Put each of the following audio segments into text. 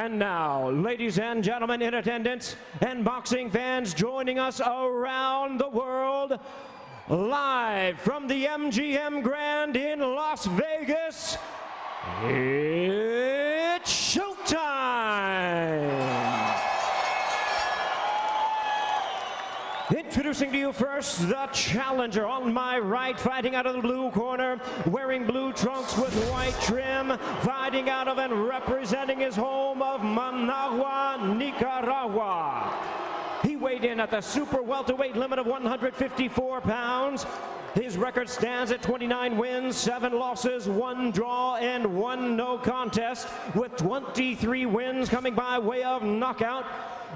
And now, ladies and gentlemen in attendance and boxing fans joining us around the world, live from the MGM Grand in Las Vegas, it's showtime! Introducing to you first, the challenger on my right, fighting out of the blue corner, wearing blue trunks with white trim, fighting out of and representing his home of Managua, Nicaragua. He weighed in at the super welterweight limit of 154 pounds. His record stands at 29 wins, 7 losses, 1 draw, and 1 no contest, with 23 wins coming by way of knockout.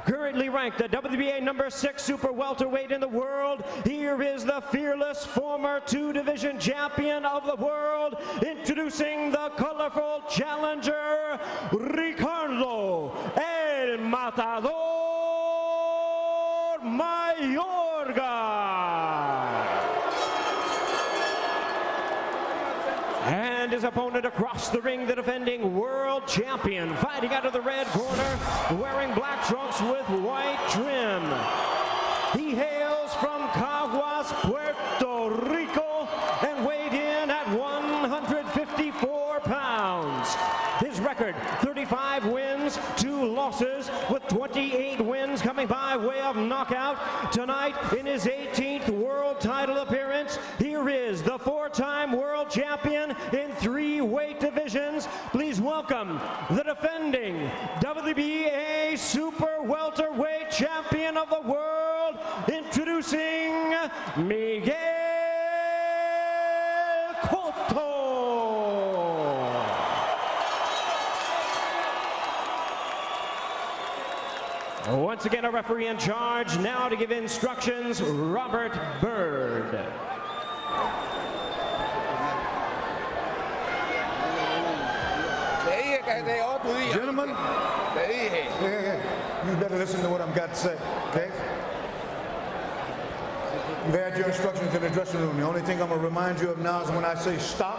Currently ranked the WBA #6 super welterweight in the world, here is the fearless former 2-division champion of the world, introducing the colorful challenger, Ricardo El Matador Mayorga. And his opponent across the ring, the defending world champion, fighting out of the red corner, wearing black trunks with white trim. He hails from Caguas, Puerto Rico, and weighed in at 154 pounds. His record, 35 wins, 2 losses, with 28 wins coming by way of knockout. Tonight, in his 18th world title appearance, here is the 4-time world champion in 3 weight divisions. Please welcome the defending WBA Super Welterweight Champion of the world, introducing Miguel Cotto. Once again, a referee in charge now to give instructions, Robert Bird. Gentlemen, you better listen to what I've got to say, okay? You've had your instructions in the dressing room. The only thing I'm going to remind you of now is when I say stop,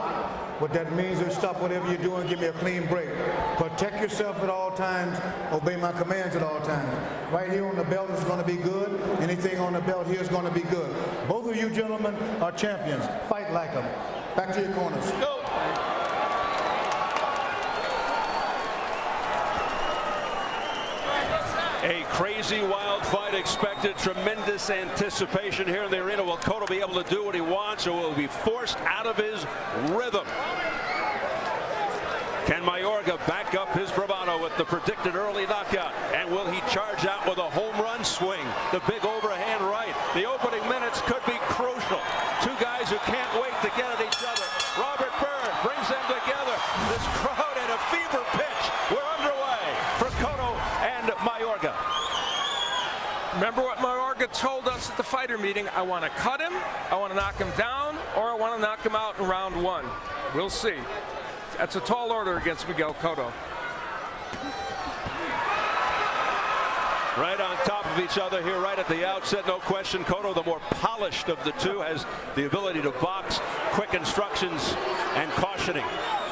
what that means is stop whatever you're doing, give me a clean break. Protect yourself at all times, obey my commands at all times. Right here on the belt is going to be good. Anything on the belt here is going to be good. Both of you gentlemen are champions. Fight like them. Back to your corners. Go. A crazy, wild fight expected. Tremendous anticipation here in the arena. Will Cotto be able to do what he wants, or will he be forced out of his rhythm? Can Mayorga back up his bravado with the predicted early knockout? And will he charge out with a home run swing? The big overhand right. The opening minutes could be crucial. 2 guys who can't wait to get at each other. Robert Bird brings them together. This crowd at a fever pitch. We're underway for Cotto and Mayorga. Remember what Mayorga told us at the fighter meeting? I want to cut him, I want to knock him down, or I want to knock him out in round 1. We'll see. That's a tall order against Miguel Cotto. Right on top of each other here right at the outset, no question. Cotto, the more polished of the two, has the ability to box, quick instructions, and cautioning.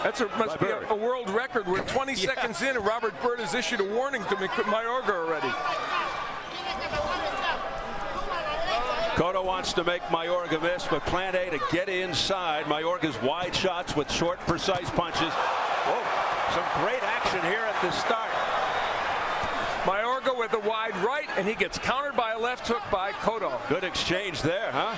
That must be a world record. We're 20 seconds in and Robert Bird has issued a warning to Mayorga already. Cotto wants to make Mayorga miss, but plan A to get inside. Mayorga's wide shots with short, precise punches. Whoa, some great action here at the start. Mayorga with a wide right, and he gets countered by a left hook by Cotto. Good exchange there, huh?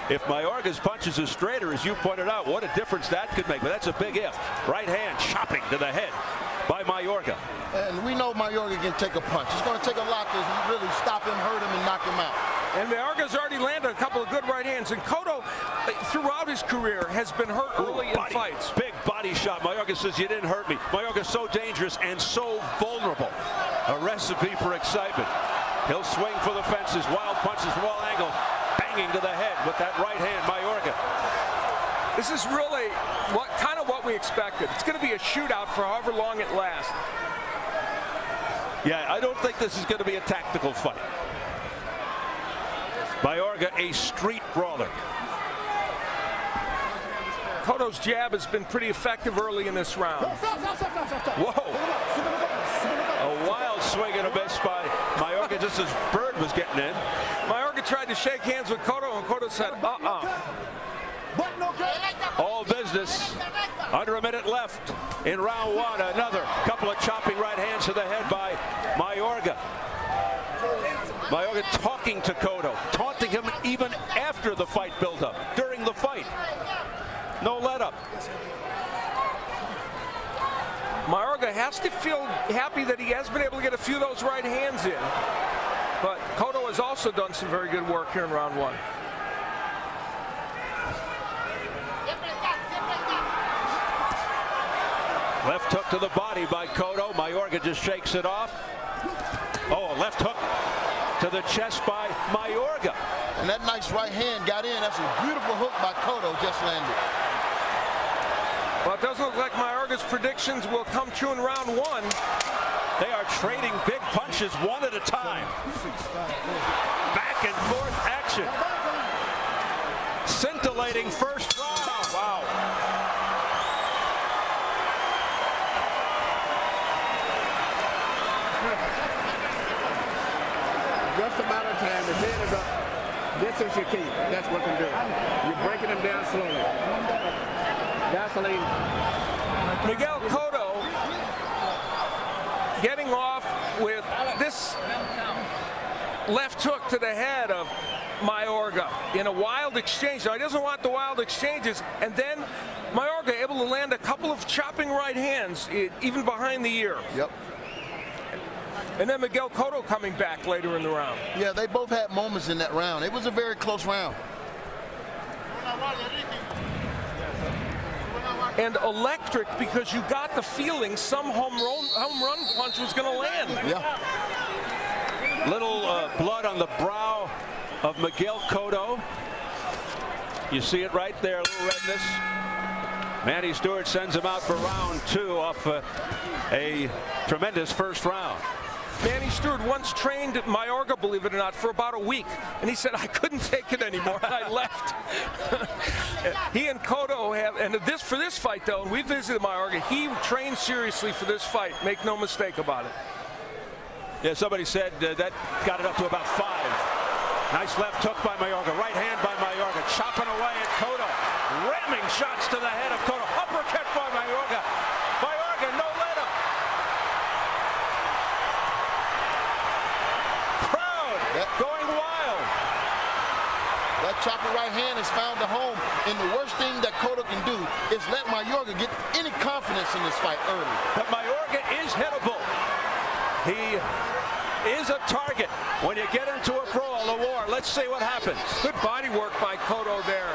If Mayorga's punches are straighter, as you pointed out, what a difference that could make. But that's a big if. Right hand chopping to the head by Mayorga. And we know Mayorga can take a punch. It's going to take a lot to really stop him, hurt him, and knock him out. And Mayorga's already landed a couple of good right hands. And Cotto, throughout his career, has been hurt early in fights. Big body shot. Mayorga says, you didn't hurt me. Mayorga's so dangerous and so vulnerable. A recipe for excitement. He'll swing for the fences. Wild punches from all angles. Banging to the head with that right hand, Mayorga. This is really kind of what we expected. It's going to be a shootout for however long it lasts. Yeah, I don't think this is going to be a tactical fight. Mayorga, a street brawler. Cotto's jab has been pretty effective early in this round. Whoa. a miss by Mayorga just as Bird was getting in. Mayorga tried to shake hands with Cotto, and Cotto said, All business. Under a minute left in round one. Another couple of chopping right hands to the head by Mayorga. Mayorga talking to Cotto, taunting him even after the fight buildup, during the fight. No let up. Mayorga has to feel happy that he has been able to get a few of those right hands in. But Cotto has also done some very good work here in round one. Left hook to the body by Cotto. Mayorga just shakes it off. Oh, a left hook to the chest by Mayorga. And that nice right hand got in. That's a beautiful hook by Cotto, just landed. Well, it doesn't look like Mayorga's predictions will come true in round one. They are trading big punches one at a time. Back and forth action. Scintillating first round. Wow. Just a matter of time. The head is up. This is your key. That's what they're doing. You're breaking them down slowly. Gasoline. Miguel Cotto getting off with this left hook to the head of Mayorga in a wild exchange. Now, he doesn't want the wild exchanges. And then Mayorga able to land a couple of chopping right hands, even behind the ear. Yep. And then Miguel Cotto coming back later in the round. Yeah, they both had moments in that round. It was a very close round. And electric, because you got the feeling some home run punch was going to land. Yeah. Little blood on the brow of Miguel Cotto. You see it right there, a little redness. Manny Stewart sends him out for round two off a tremendous first round. Manny Stewart once trained Mayorga, believe it or not, for about a week. And he said, I couldn't take it anymore, and I left. He and Cotto have, and for this fight, though, and we visited Mayorga, he trained seriously for this fight. Make no mistake about it. Yeah, somebody said that got it up to about 5. Nice left hook by Mayorga. Right hand by Mayorga. Chopping away at Cotto. Ramming shots to the head of Cotto. Uppercut by Mayorga. Mayorga, no let up. Crowd going wild. That chopping right hand has found a home. And the worst thing that Cotto can do is let Mayorga get any confidence in this fight early. But Mayorga is hittable. He is a target when you get into a brawl, a war. Let's see what happens. Good body work by Cotto there.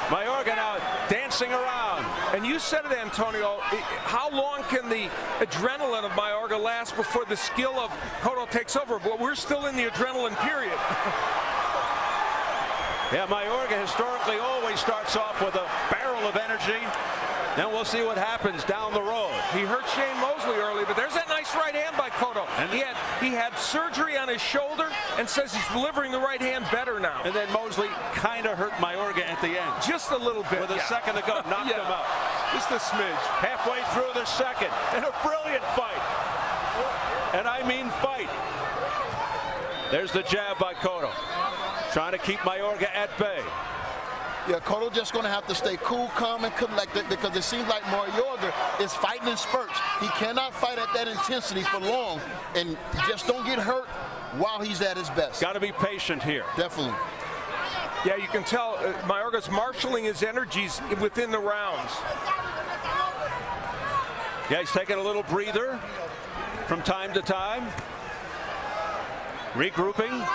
Mayorga now dancing around. And you said it, Antonio, how long can the adrenaline of Mayorga last before the skill of Cotto takes over? But we're still in the adrenaline period. Yeah, Mayorga historically always starts off with a barrel of energy. Then we'll see what happens down the road. He hurt Shane Mosley early, but there's that nice right hand by Cotto. And he had surgery on his shoulder and says he's delivering the right hand better now. And then Mosley kind of hurt Mayorga at the end. Just a little bit. With a second to go, knocked him out. Just a smidge. Halfway through the second, and a brilliant fight. And I mean fight. There's the jab by Cotto, trying to keep Mayorga at bay. Yeah, Cotto just going to have to stay cool, calm, and collected because it seems like Mayorga is fighting in spurts. He cannot fight at that intensity for long, and just don't get hurt while he's at his best. Got to be patient here. Definitely. Yeah, you can tell Mayorga's marshaling his energies within the rounds. Yeah, he's taking a little breather from time to time. Regrouping.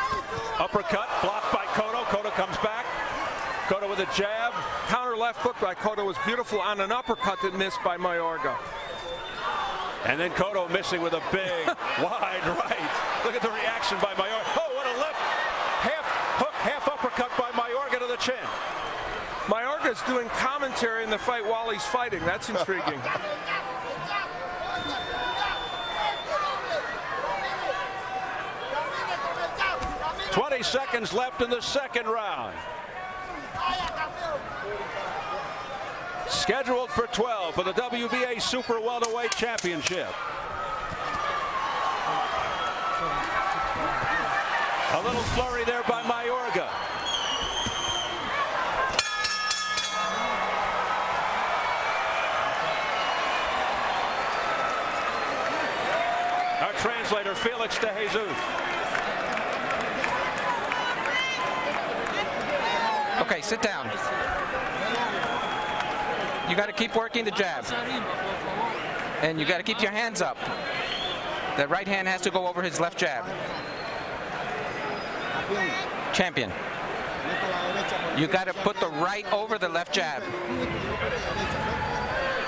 Uppercut blocked by Cotto. Cotto comes back. Cotto with a jab. Counter left hook by Cotto was beautiful on an uppercut that missed by Mayorga. And then Cotto missing with a big, wide right. Look at the reaction by Mayorga. Oh, what a left half hook, half uppercut by Mayorga to the chin. Mayorga's doing commentary in the fight while he's fighting. That's intriguing. "20 seconds left in the second round. Scheduled for 12 for the WBA Super Welterweight Championship. A little flurry there by Mayorga. Our translator, Felix de Jesus. Okay, sit down. You got to keep working the jab. And you got to keep your hands up. The right hand has to go over his left jab. Champion. You got to put the right over the left jab.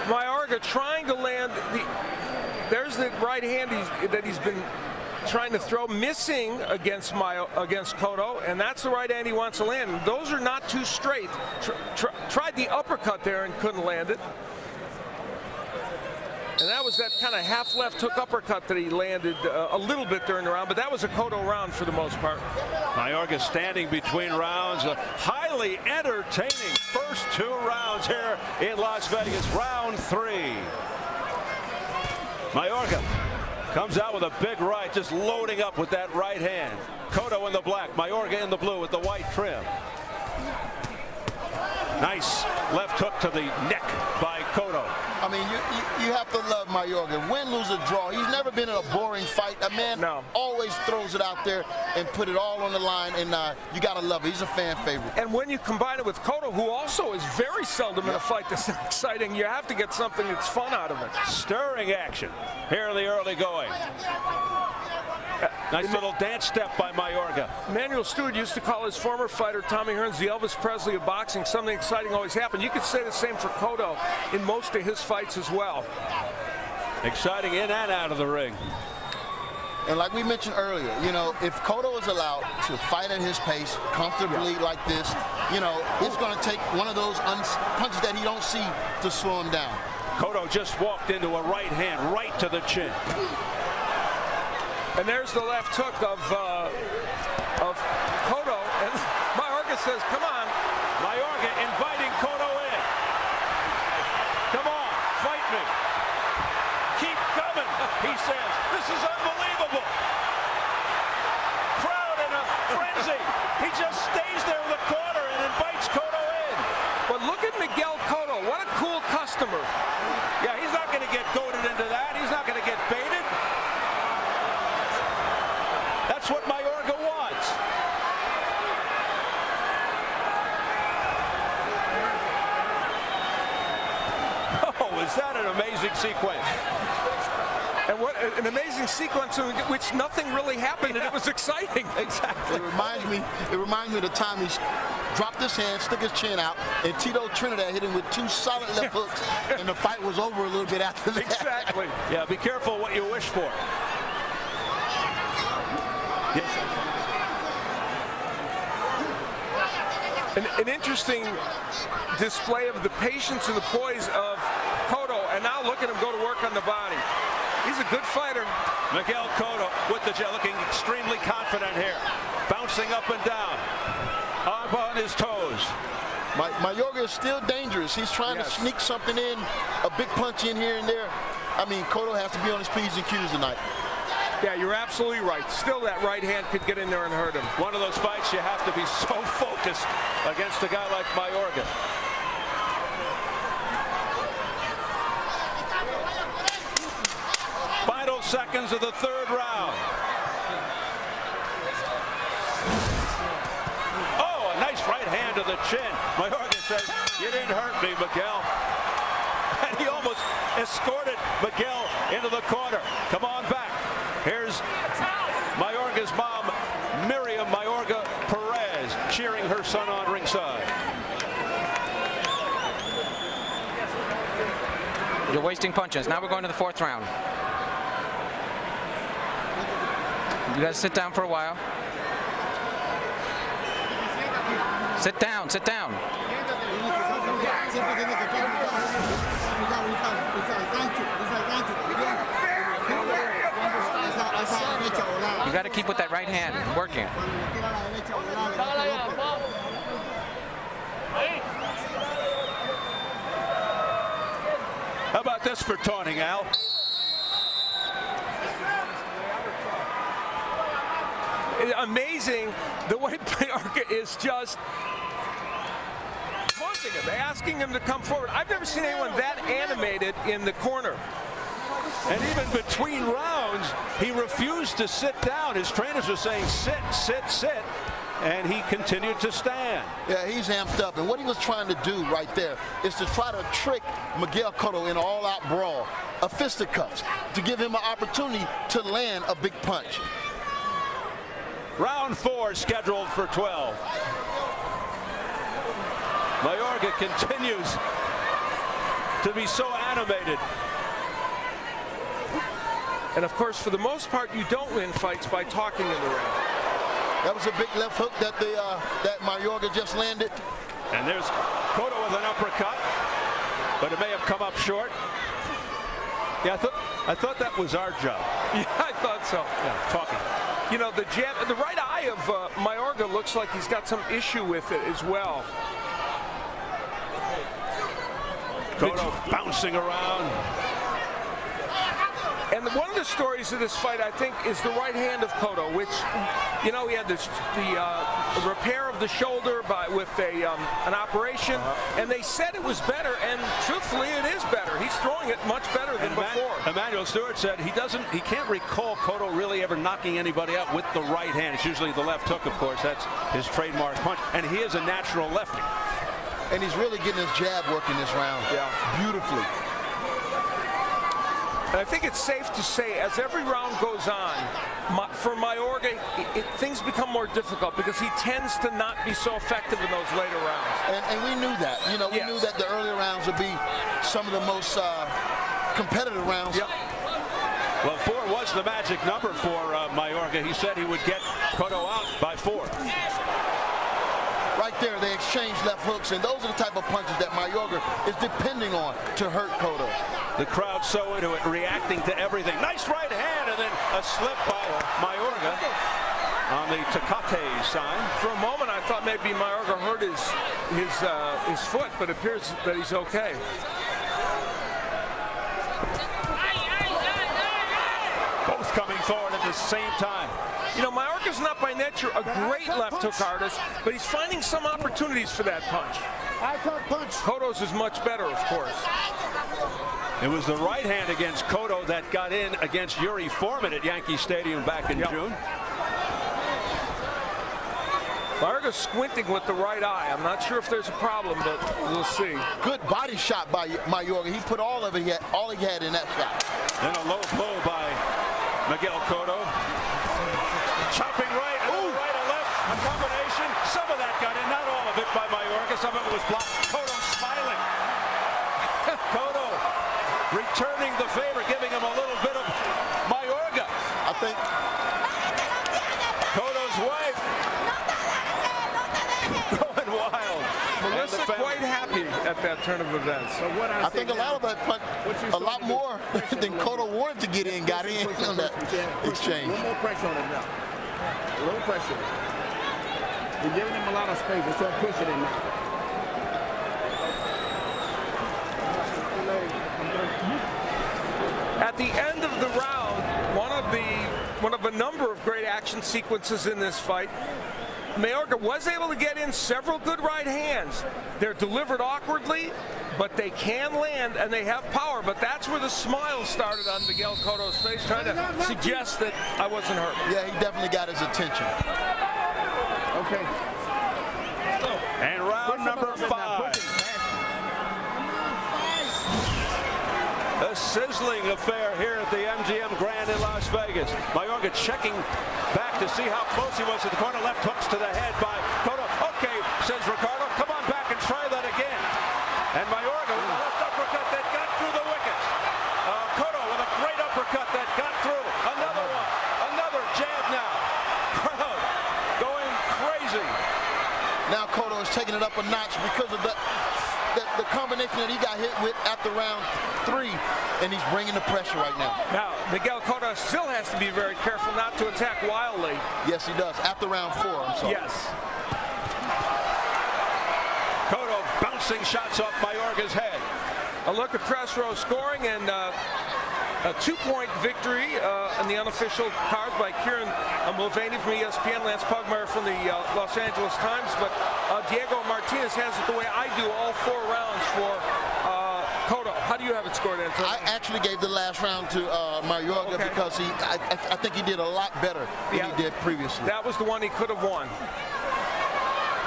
Mayorga trying to land the. There's the right hand that he's been trying to throw, missing against Cotto, and that's the right hand he wants to land. And those are not too straight. Tried the uppercut there and couldn't land it. And that was that kind of half left hook uppercut that he landed a little bit during the round, but that was a Cotto round for the most part. Mayorga standing between rounds. A highly entertaining first 2 rounds here in Las Vegas. Round 3. Mayorga comes out with a big right, just loading up with that right hand. Cotto in the black, Mayorga in the blue with the white trim. Nice left hook to the neck by Cotto. I mean, you have to love Mayorga. Win, lose, or draw. He's never been in a boring fight. A man always throws it out there and put it all on the line, and you got to love it. He's a fan favorite. And when you combine it with Cotto, who also is very seldom in a fight that's exciting, you have to get something that's fun out of it. Stirring action here in the early going. Nice little dance step by Mayorga. Emanuel Stewart used to call his former fighter Tommy Hearns the Elvis Presley of boxing. Something exciting always happened. You could say the same for Cotto in most of his fights as well. Exciting in and out of the ring. And like we mentioned earlier, you know, if Cotto is allowed to fight at his pace comfortably like this, you know, it's going to take one of those punches that he don't see to slow him down. Cotto just walked into a right hand right to the chin. And there's the left hook of Cotto, and Mayorga says, come on. Mayorga inviting Cotto in. Come on, fight me. Keep coming, he says. This is unbelievable. Crowd in a frenzy. He just stays there in the corner and invites Cotto in. But look at Miguel Cotto. What a cool customer. Yeah, he's not going to get goaded into that. He's not going to get baited. That's what Mayorga wants. Oh, is that an amazing sequence? And what an amazing sequence in which nothing really happened, and it was exciting. Exactly. It reminds me of the time he dropped his hand, stuck his chin out, and Tito Trinidad hit him with 2 solid left hooks, and the fight was over a little bit after that. Exactly. Yeah, be careful what you wish for. An interesting display of the patience and the poise of Cotto, and now look at him go to work on the body. He's a good fighter. Miguel Cotto with the jet, looking extremely confident here. Bouncing up and down, up on his toes. Mayorga is still dangerous. He's trying to sneak something in, a big punch in here and there. I mean, Cotto has to be on his P's and Q's tonight. Yeah, you're absolutely right. Still, that right hand could get in there and hurt him. One of those fights you have to be so focused against a guy like Mayorga. Final seconds of the 3rd round. Oh, a nice right hand to the chin. Mayorga says, you didn't hurt me, Miguel. And he almost escorted Miguel into the corner. Come on back. Here's Mayorga's mom, Miriam Mayorga Perez, cheering her son on ringside. You're wasting punches. Now we're going to the 4th round. You guys sit down for a while. Sit down, sit down. You got to keep with that right hand working. How about this for taunting, Al? amazing the way Mayorga is just taunting him, asking him to come forward. I've never seen anyone that animated in the corner. And even between rounds, he refused to sit down. His trainers were saying, sit, sit, sit. And he continued to stand. Yeah, he's amped up. And what he was trying to do right there is to try to trick Miguel Cotto in an all-out brawl, a fisticuffs, to give him an opportunity to land a big punch. Round 4 scheduled for 12. Mayorga continues to be so animated. And of course, for the most part, you don't win fights by talking in the ring. That was a big left hook that that Mayorga just landed. And there's Cotto with an uppercut, but it may have come up short. Yeah, I thought that was our job. Yeah, I thought so. Yeah, talking. You know, the jab, the right eye of Mayorga looks like he's got some issue with it as well. Cotto bouncing around. And one of the stories of this fight, I think, is the right hand of Cotto, which, you know, he had the repair of the shoulder with an operation, and they said it was better, and truthfully, it is better. He's throwing it much better than before. Emmanuel Stewart said he can't recall Cotto really ever knocking anybody out with the right hand. It's usually the left hook, of course. That's his trademark punch, and he is a natural lefty. And he's really getting his jab working this round. Yeah, beautifully. And I think it's safe to say, as every round goes on, for Mayorga, things become more difficult because he tends to not be so effective in those later rounds. And we knew that. You know, we knew that the earlier rounds would be some of the most competitive rounds. Yep. Well, 4 was the magic number for Mayorga. He said he would get Cotto out by 4. Right there, they exchanged left hooks, and those are the type of punches that Mayorga is depending on to hurt Cotto. The crowd so into it, reacting to everything. Nice right hand, and then a slip by Mayorga on the Tecate sign. For a moment, I thought maybe Mayorga hurt his foot, but it appears that he's okay. Both coming forward at the same time. You know, Mayorga's not by nature a great left hook artist, but he's finding some opportunities for that punch. Cotto's is much better, of course. It was the right hand against Cotto that got in against Yuri Foreman at Yankee Stadium back in June. Mayorga's squinting with the right eye. I'm not sure if there's a problem, but we'll see. Good body shot by Mayorga. He put all he had in that shot. Then a low blow by Miguel Cotto. Chopping right, right, a left, a combination. Some of that got in, not all of it by Mayorga. Some of it was blocked. Cotto smiling. Cotto returning the favor, giving him a little bit of Mayorga. I think Cotto's wife going wild. Melissa quite happy at that turn of events. I think a lot of that, a lot more than Cotto wanted to get in, got in on that exchange. One more pressure on him now. A little pressure. You're giving him a lot of space. Let's start pushing him now. At the end of the round, one of a number of great action sequences in this fight, Mayorga was able to get in several good right hands. They're delivered awkwardly, but they can land and they have power. But that's where the smile started on Miguel Cotto's face, trying to suggest that I wasn't hurt. Yeah, he definitely got his attention. Okay. And round number 5. A sizzling affair here at the MGM Grand in Las Vegas. Mayorga checking back to see how close he was to the corner. Left hooks to the head by Cotto. Okay, says Ricardo, come on back and try that again. And Mayorga with a left uppercut that got through the wickets. Cotto with a great uppercut that got through. Another one. Another jab now. Crowd going crazy. Now Cotto is taking it up a notch because of the combination that he got hit with after round 3, and he's bringing the pressure right now. Now, Miguel Cotto still has to be very careful not to attack wildly. Yes, he does. After round 4, I'm sorry. Yes. Cotto bouncing shots off Mayorga's head. A look at press row scoring, and A 2-point victory in the unofficial cards by Kieran Mulvaney from ESPN, Lance Pugmire from the Los Angeles Times. But Diego Martinez has it the way I do all 4 rounds for Cotto. How do you have it scored, Antonio? I actually gave the last round to Mayorga because I think he did a lot better than he did previously. That was the one he could have won.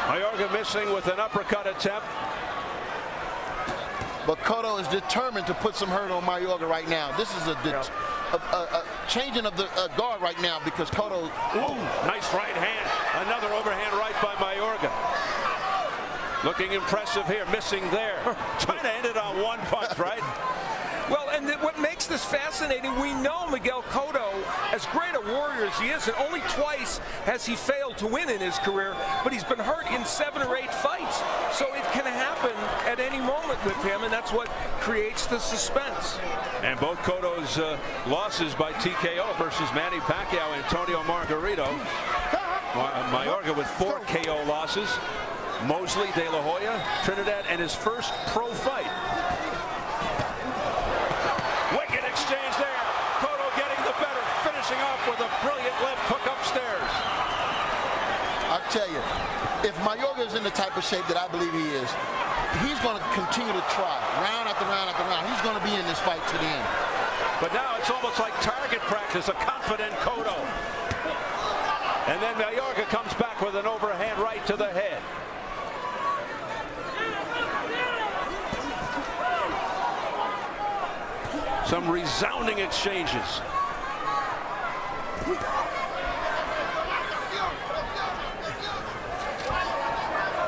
Mayorga missing with an uppercut attempt. But Cotto is determined to put some hurt on Mayorga right now. This is a changing of the guard right now because Cotto. Ooh, nice right hand. Another overhand right by Mayorga. Looking impressive here, missing there. Trying to end it on 1 punch, right? Well, and what makes this fascinating, we know Miguel Cotto, as great a warrior as he is, and only twice has he failed to win in his career, but he's been hurt in 7 or 8 fights. So it can happen at any moment with him, and that's what creates the suspense. And both Cotto's losses by TKO versus Manny Pacquiao and Antonio Margarito. Mayorga with 4 KO losses. Mosley, De La Hoya, Trinidad, and his first pro fight. Wicked exchange there. Cotto getting the better, finishing off with a brilliant left hook upstairs. I'll tell you, if Mayorga is in the type of shape that I believe he is, he's going to continue to try, round after round after round. He's going to be in this fight to the end. But now it's almost like target practice, a confident Cotto. And then Mayorga comes back with an overhand right to the head. Some resounding exchanges.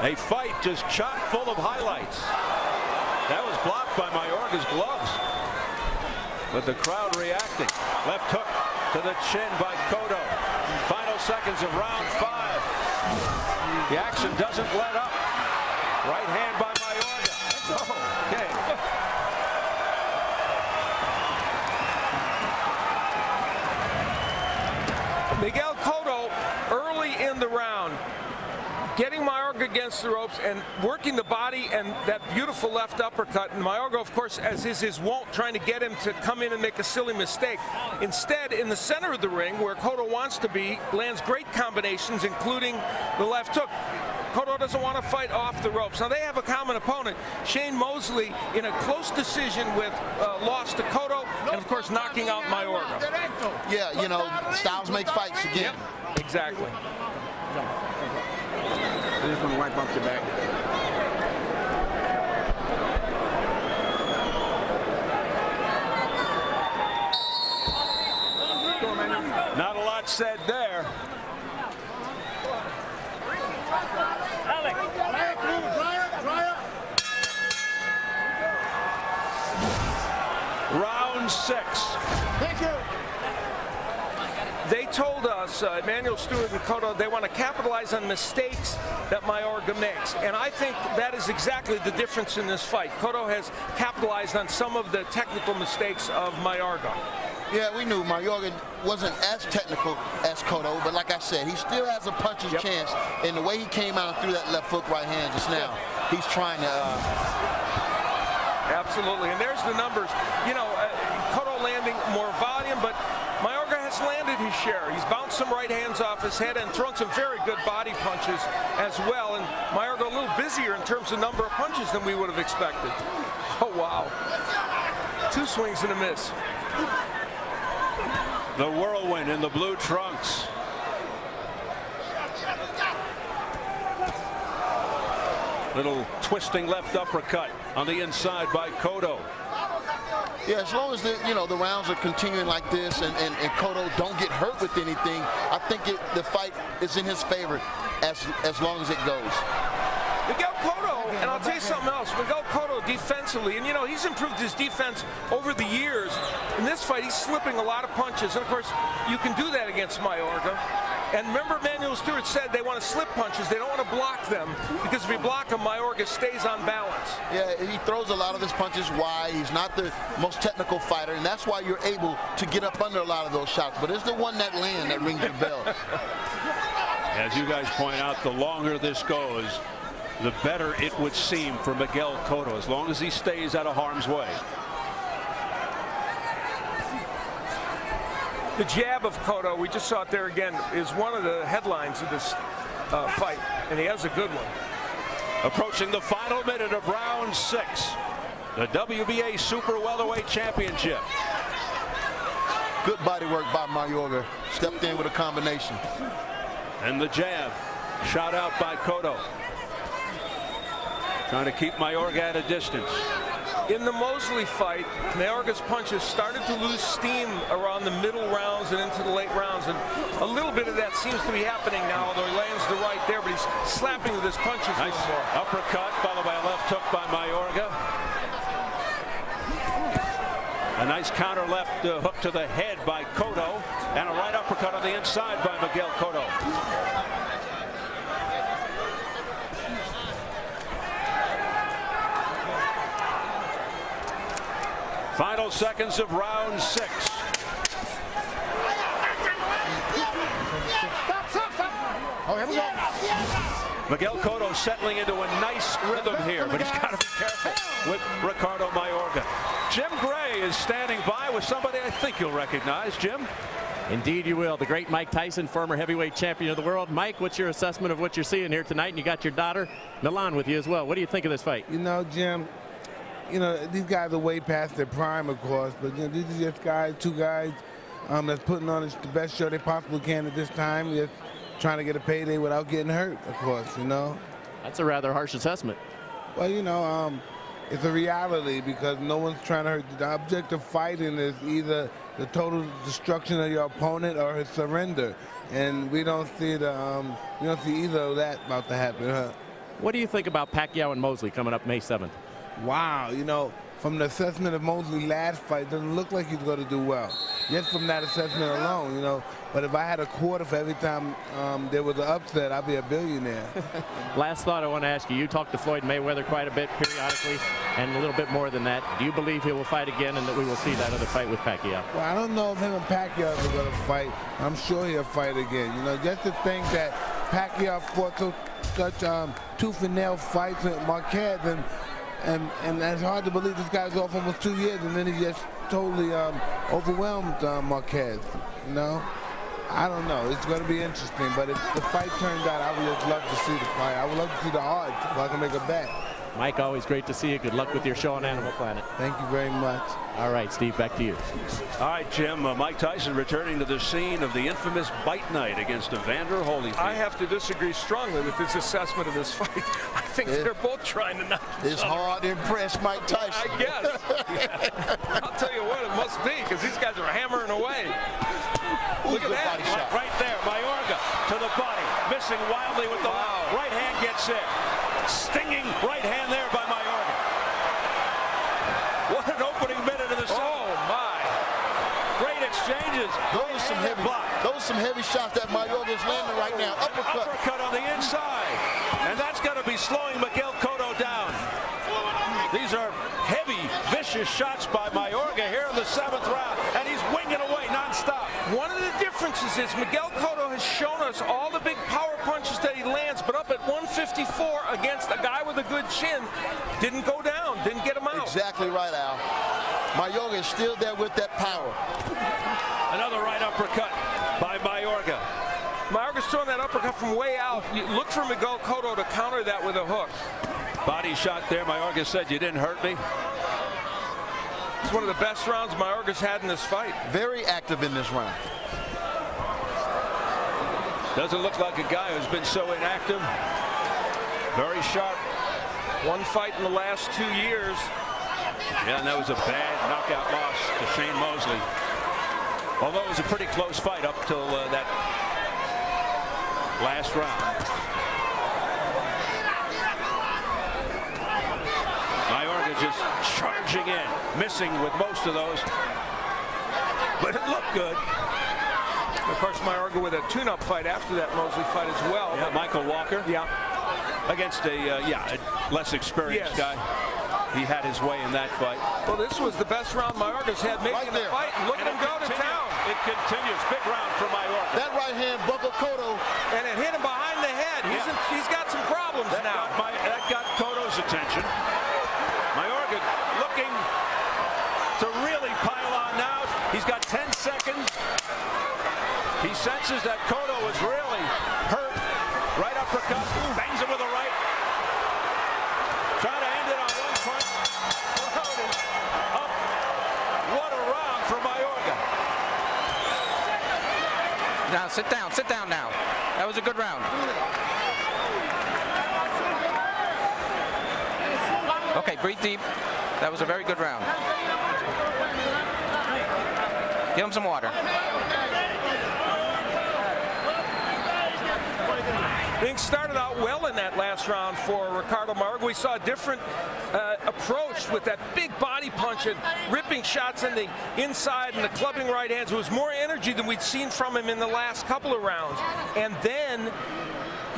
A fight just chock full of highlights. That was blocked by Mayorga's gloves. But the crowd reacting. Left hook to the chin by Cotto. Final seconds of round 5. The action doesn't let up. Right hand by Mayorga. Okay. Miguel Cotto, early in the round, getting Mayorga against the ropes and working the body and that beautiful left uppercut. And Mayorga, of course, as is his wont, trying to get him to come in and make a silly mistake. Instead, in the center of the ring, where Cotto wants to be, lands great combinations, including the left hook. Cotto doesn't want to fight off the ropes. Now, they have a common opponent, Shane Mosley, in a close decision with loss to Cotto, and, of course, knocking out Mayorga. Yeah, you know, styles make fights again. Yep, exactly. I just want to wipe off your back. Not a lot said there. Round 6. Thank you. They told us, Emanuel Stewart and Cotto, they want to capitalize on mistakes that Mayorga makes. And I think that is exactly the difference in this fight. Cotto has capitalized on some of the technical mistakes of Mayorga. Yeah, we knew Mayorga wasn't as technical as Cotto, but like I said, he still has a puncher's chance. And the way he came out and threw that left hook right hand just now, he's trying to... Absolutely, and there's the numbers. You know, Cotto landing more volume, but Mayorga has landed his share. He's bounced some right hands off his head and thrown some very good body punches as well. And Mayorga a little busier in terms of number of punches than we would have expected. Oh, wow. 2 swings and a miss. The whirlwind in the blue trunks. Little twisting left uppercut on the inside by Cotto. Yeah, as long as the rounds are continuing like this and Cotto don't get hurt with anything, I think the fight is in his favor as long as it goes. Miguel Cotto, and I'll tell you something else, Miguel Cotto defensively, and he's improved his defense over the years. In this fight, he's slipping a lot of punches, and of course, you can do that against Mayorga. And remember, Emanuel Stewart said they want to slip punches. They don't want to block them, because if you block them, Mayorga stays on balance. Yeah, he throws a lot of his punches wide. He's not the most technical fighter, and that's why you're able to get up under a lot of those shots. But it's the one that lands that rings the bell. As you guys point out, the longer this goes, the better it would seem for Miguel Cotto, as long as he stays out of harm's way. The jab of Cotto, we just saw it there again, is one of the headlines of this fight, and he has a good one. Approaching the final minute of round 6, the WBA Super Welterweight Championship. Good body work by Mayorga. Stepped in with a combination. And the jab, shot out by Cotto. Trying to keep Mayorga at a distance. In the Mosley fight, Mayorga's punches started to lose steam around the middle rounds and into the late rounds, and a little bit of that seems to be happening now, although he lands the right there, but he's slapping with his punches a Nice little more. uppercut followed by a left hook by Mayorga. A nice counter left hook to the head by Cotto, and a right uppercut on the inside by Miguel Cotto. Final seconds of round 6. Oh, here we go. Miguel Cotto settling into a nice rhythm here, but he's got to be careful with Ricardo Mayorga. Jim Gray is standing by with somebody I think you'll recognize. Jim? Indeed you will. The great Mike Tyson, former heavyweight champion of the world. Mike, what's your assessment of what you're seeing here tonight? And you got your daughter, Milan, with you as well. What do you think of this fight? You know, Jim, you know, these guys are way past their prime, of course, but you know, these are just guys, two guys that's putting on the best show they possibly can at this time. Just trying to get a payday without getting hurt, of course, you know. That's a rather harsh assessment. Well, you know, it's a reality because no one's trying to hurt. The object of fighting is either the total destruction of your opponent or his surrender, and we don't see either of that about to happen. Huh? What do you think about Pacquiao and Mosley coming up May 7th? Wow, you know, from the assessment of Mosley last fight, doesn't look like he's going to do well. Just from that assessment alone, you know. But if I had a quarter for every time there was an upset, I'd be a billionaire. Last thought I want to ask you. You talk to Floyd Mayweather quite a bit periodically, and a little bit more than that. Do you believe he will fight again and that we will see that other fight with Pacquiao? Well, I don't know if him and Pacquiao are going to fight. I'm sure he'll fight again. You know, just to think that Pacquiao fought such tooth and nail fights with Marquez, and it's hard to believe this guy's off almost 2 years, and then he just totally overwhelmed Marquez, you know? I don't know. It's going to be interesting, but if the fight turns out, I would just love to see the fight. I would love to see the odds if I can make a bet. Mike, always great to see you. Good luck with your show on Animal Planet. Thank you very much. All right, Steve, back to you. All right, Jim. Mike Tyson returning to the scene of the infamous bite night against Evander Holyfield. I have to disagree strongly with his assessment of this fight. I think they're both trying to knock each It's other hard to impress Mike Tyson. I guess. I'll tell you what, it must be, because these guys are hammering away. Look at that. Right there, Mayorga to the body, missing wildly with the left. Right hand gets in. Stinging right hand there by Mayorga. What an opening minute of the second. Oh, my. Great exchanges. Those are some heavy shots that Mayorga's landing right now. Uppercut on the inside. And that's got to be slowing Miguel Cotto down. These are heavy, vicious shots by Mayorga here in the 7th round. And he's winging away nonstop. One of the differences is Miguel Cotto has shown us all the big power punches that he lands, but up at 154 against a guy with a good chin, didn't go down, didn't get him out. Exactly right, Al. Mayorga is still there with that power. Another right uppercut by Mayorga. Mayorga's throwing that uppercut from way out. You look for Miguel Cotto to counter that with a hook. Body shot there. Mayorga said, "You didn't hurt me." It's one of the best rounds Mayorga's had in this fight. Very active in this round. Doesn't look like a guy who's been so inactive. Very sharp. One fight in the last 2 years. Yeah, and that was a bad knockout loss to Shane Mosley. Although it was a pretty close fight up till that last round. Mayorga just charging in, missing with most of those. But it looked good. Of course, Mayorga with a tune-up fight after that Mosley fight as well. Yeah, Michael Walker. Yeah. Against a less experienced guy. He had his way in that fight. Well, this was the best round Mayorga's had maybe in the fight. And look at him go to town. It continues. Big round for Mayorga. That right hand buckled Cotto. And it hit him behind the head. He's got some problems now. That got Cotto's attention. Mayorga looking to really pile on now. He's got 10 seconds He senses that Cotto is really hurt. Right uppercut, bangs him with a right. Trying to end it on one punch. Crowd is up. What a round for Mayorga. Now sit down now. That was a good round. Okay, breathe deep. That was a very good round. Give him some water. Things started out well in that last round for Ricardo Mayorga. We saw a different approach with that big body punch and ripping shots in the inside and the clubbing right hands. It was more energy than we'd seen from him in the last couple of rounds. And then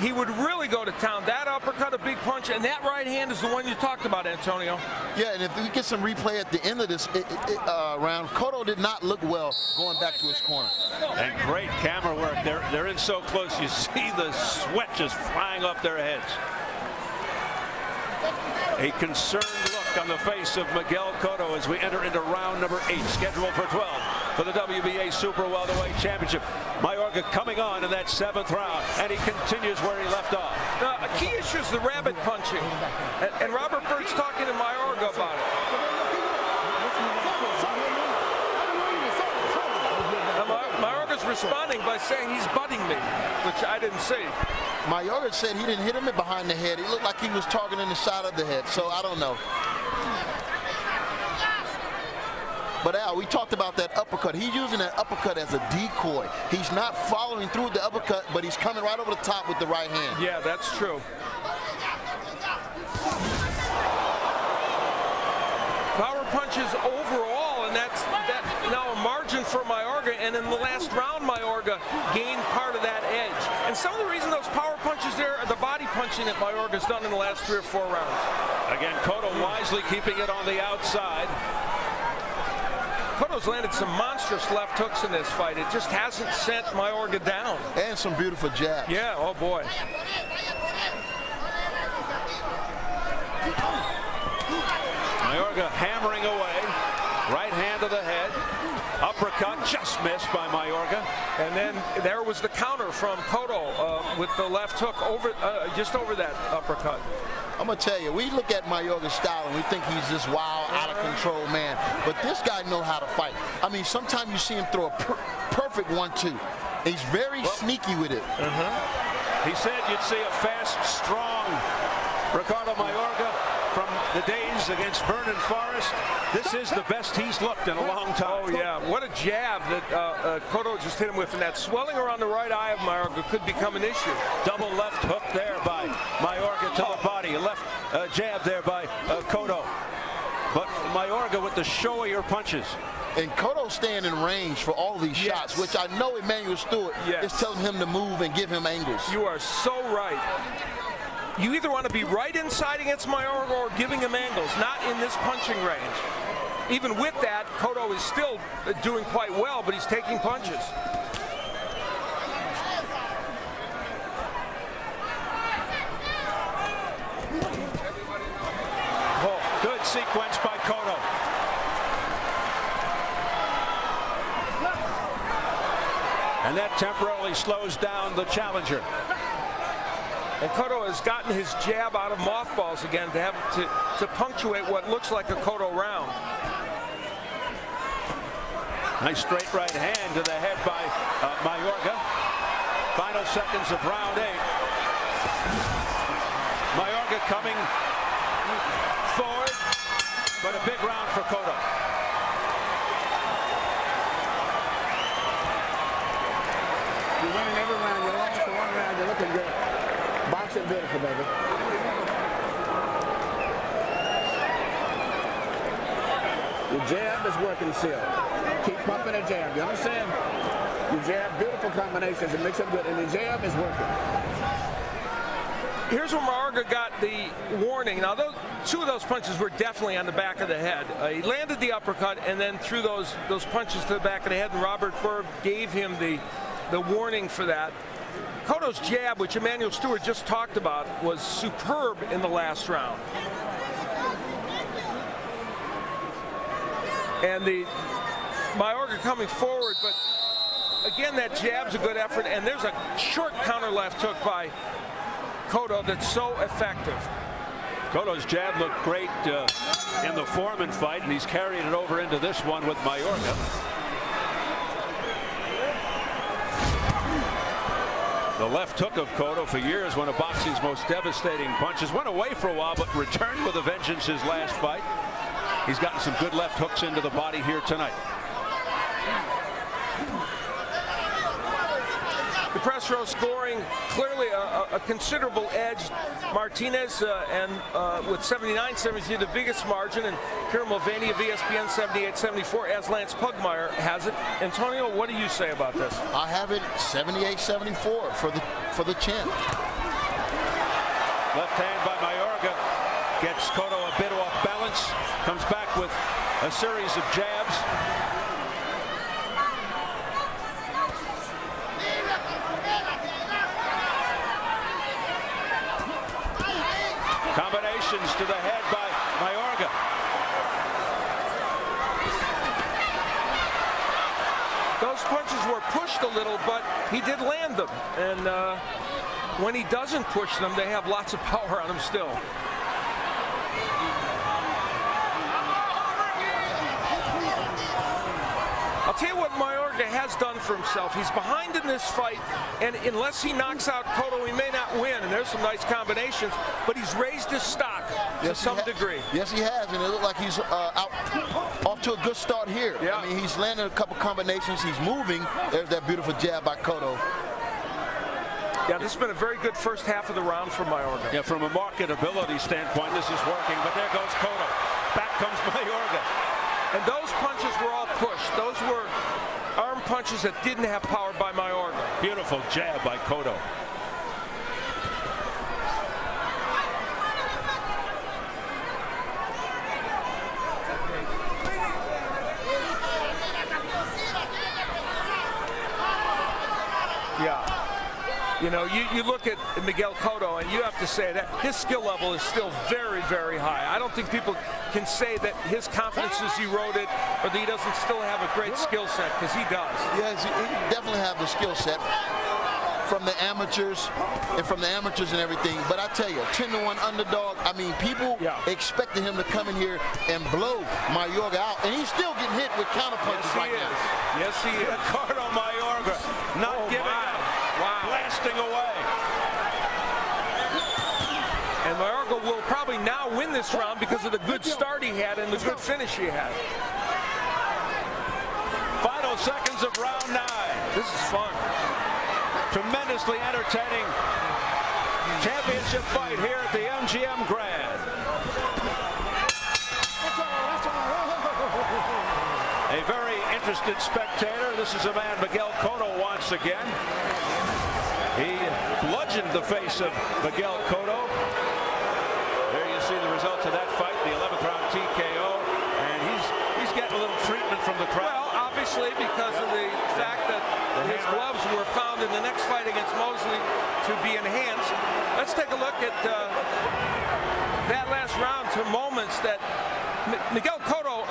he would really go to town. That uppercut, a big punch, and that right hand is the one you talked about, Antonio. Yeah, and if we get some replay at the end of this round, Cotto did not look well going back to his corner. And great camera work. They're in so close. You see the sweat just flying off their heads. A concerned look on the face of Miguel Cotto as we enter into round number 8, scheduled for 12 for the WBA Super Welterweight Championship. Mayorga coming on in that 7th round, and he continues where he left off. A key issue is the rabbit punching, and Robert Bird's talking to Mayorga about it. Mayorga's responding by saying he's butting me, which I didn't see. Mayorga said he didn't hit him behind the head. He looked like he was targeting the side of the head, so I don't know. But Al, we talked about that uppercut. He's using that uppercut as a decoy. He's not following through with the uppercut, but he's coming right over the top with the right hand. Yeah, that's true. Power punches overall, and that's now a margin for Mayorga. And in the last round, Mayorga gained part of that edge. And some of the reason those power punches there are the body punching that Mayorga's done in the last 3 or 4 rounds. Again, Cotto wisely keeping it on the outside. Cotto's landed some monstrous left hooks in this fight. It just hasn't sent Mayorga down. And some beautiful jabs. Yeah, oh boy. Mayorga hammering away. Right hand to the head. Uppercut just missed by Mayorga. And then there was the counter from Cotto with the left hook over, just over that uppercut. I'm going to tell you, we look at Mayorga's style and we think he's this wild, out-of-control man. But this guy knows how to fight. I mean, sometimes you see him throw a perfect 1-2. He's very sneaky with it. He said you'd see a fast, strong Ricardo Mayorga from the days against Vernon Forrest. This is the best he's looked in a long time. Oh, yeah. What a jab that Cotto just hit him with. And that swelling around the right eye of Mayorga could become an issue. Double left hook there by Mayorga to the body. Left jab there by Cotto. But Mayorga with the showier punches. And Cotto staying in range for all these shots, which I know Emmanuel Stewart is telling him to move and give him angles. You are so right. You either want to be right inside against Mayorga or giving him angles, not in this punching range. Even with that, Cotto is still doing quite well, but he's taking punches. Oh, good sequence by Cotto. And that temporarily slows down the challenger. And Cotto has gotten his jab out of mothballs again to have to punctuate what looks like a Cotto round. Nice straight right hand to the head by Mayorga. Final seconds of round 8. Mayorga coming forward, but a big round for Cotto. You're winning every round. You lost for 1 round. You're looking good. Boxing beautiful, baby. Your jab is working still. Keep pumping the jab. You understand? Your jab, beautiful combinations. It makes them good. And the jab is working. Here's where Mayorga got the warning. Now, 2 of those punches were definitely on the back of the head. He landed the uppercut and then threw those punches to the back of the head, and Robert Berg gave him the warning for that. Cotto's jab, which Emmanuel Stewart just talked about, was superb in the last round. And the Mayorga coming forward, but again, that jab's a good effort, and there's a short counter left hook by Cotto that's so effective. Cotto's jab looked great in the Foreman fight, and he's carried it over into this one with Mayorga. The left hook of Cotto, for years one of boxing's most devastating punches, went away for a while but returned with a vengeance his last fight. He's gotten some good left hooks into the body here tonight. The press row scoring clearly a considerable edge. Martinez and with 79-73, the biggest margin, and Kieran Mulvaney of ESPN 78-74, as Lance Pugmire has it. Antonio, what do you say about this? I have it 78-74 for the champ. Left hand by Mayorga gets Cotto a bit off balance, comes back with a series of jabs. Combinations to the head by Mayorga. Those punches were pushed a little, but he did land them. And when he doesn't push them, they have lots of power on him still. I'll tell you what Mayorga has done for himself. He's behind in this fight, and unless he knocks out Cotto, he may not win. And there's some nice combinations, but he's raised his stock to some degree. Yes, he has, and it looks like he's off to a good start here. Yeah. I mean, he's landed a couple combinations. He's moving. There's that beautiful jab by Cotto. Yeah, this has been a very good first half of the round for Mayorga. Yeah, from a marketability standpoint, this is working, but there goes Cotto. Back comes Mayorga. And those punches were all pushed. Those were arm punches that didn't have power by Mayorga. Beautiful jab by Cotto. Yeah. You know, you look at Miguel Cotto, and you have to say that his skill level is still very, very high. I don't think people can say that his confidence is eroded or that he doesn't still have a great skill set, because he does. Yes, he definitely have the skill set from the amateurs and everything. But I tell you, 10-1 underdog. I mean, people expected him to come in here and blow Mayorga out, and he's still getting hit with counterpunches right now. Yes, he is. Ricardo Mayorga not giving up. Blasting away. And Mayorga will probably now win this round because of the good start he had and the good finish he had. Final seconds of round 9. This is fun. Tremendously entertaining championship fight here at the MGM Grand. A very interested spectator. This is a man Miguel Cotto once again. He bludgeoned the face of Miguel Cotto. There you see the results of that fight, the 11th round TKO, and he's getting a little treatment from the crowd. Well, obviously because of the fact that his gloves were found in the next fight against Mosley to be enhanced. Let's take a look at that last round to moments that Miguel Cotto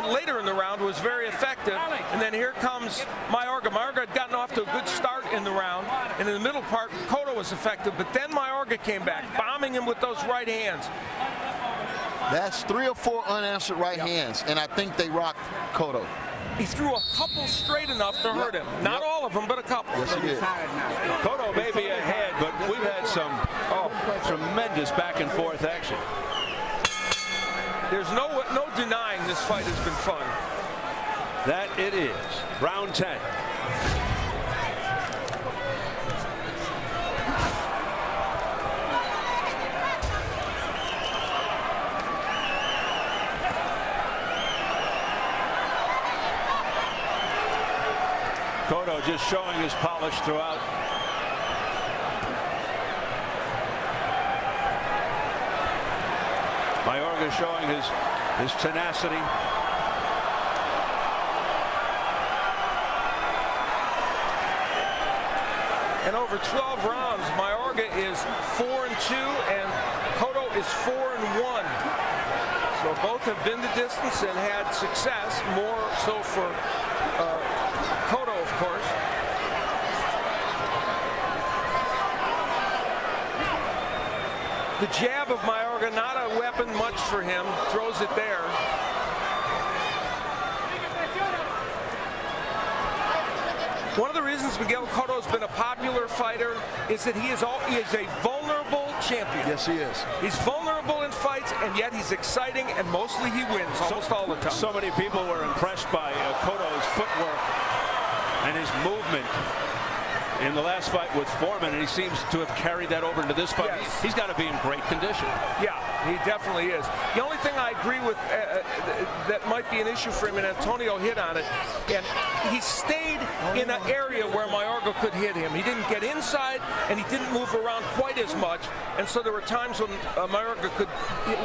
later in the round was very effective, and then here comes Mayorga. Mayorga had gotten off to a good start in the round, and in the middle part, Cotto was effective, but then Mayorga came back, bombing him with those right hands. That's 3 or 4 unanswered right hands, and I think they rocked Cotto. He threw a couple straight enough to hurt him. Not all of them, but a couple. Yes, he did. Cotto may be ahead, but we've had some tremendous back and forth action. There's no denying this fight has been fun. That it is. Round 10. Cotto just showing his polish throughout. Mayorga showing his tenacity. And over 12 rounds, Mayorga is 4-2 and Cotto is 4-1. So both have been the distance and had success, more so for Cotto The jab of Mayorga, not a weapon much for him, throws it there. One of the reasons Miguel Cotto has been a popular fighter is that he is a vulnerable champion. Yes, he is. He's vulnerable in fights, and yet he's exciting, and mostly he wins almost all the time. So many people were impressed by Cotto's footwork and his movement in the last fight with Foreman, and he seems to have carried that over into this fight. Yes. He's got to be in great condition. Yeah, he definitely is. The only thing I agree with that might be an issue for him, and Antonio hit on it, and he stayed in an area where Mayorga could hit him. He didn't get inside, and he didn't move around quite as much, and so there were times when Mayorga could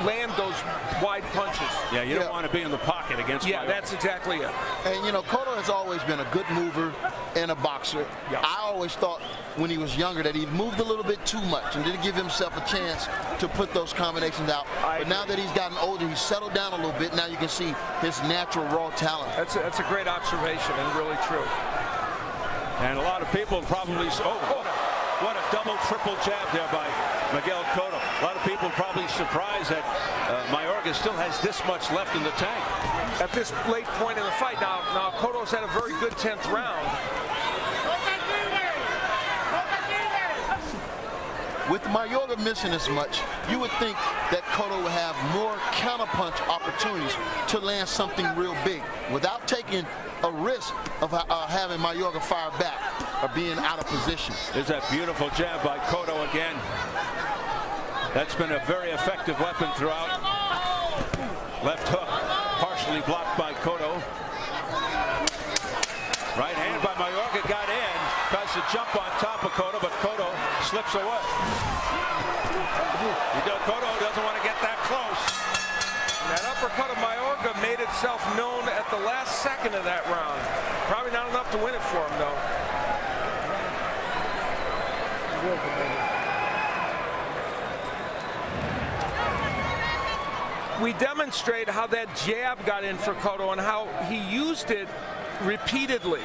land those wide punches. Yeah, you don't want to be in the pocket against Mayorga. That's exactly it. And, you know, Cotto has always been a good mover and a boxer. Yeah. I always thought when he was younger that he moved a little bit too much and didn't give himself a chance to put those combinations out. But now that he's gotten older, he's settled down a little bit. Now you can see his natural raw talent. That's a great observation and really true. And a lot of people probably, what a double, triple jab there by Miguel Cotto. A lot of people probably surprised that Mayorga still has this much left in the tank. At this late point in the fight, now Cotto's had a very good 10th round. With Mayorga missing as much, you would think that Cotto would have more counterpunch opportunities to land something real big without taking a risk of having Mayorga fire back or being out of position. There's that beautiful jab by Cotto again. That's been a very effective weapon throughout. Left hook, partially blocked by Cotto. Right hand by Mayorga got in. Tries to jump on top of Cotto, but Cotto slips away. Cotto doesn't want to get that close. And that uppercut of Mayorga made itself known at the last second of that round. Probably not enough to win it for him, though. We demonstrate how that jab got in for Cotto and how he used it repeatedly.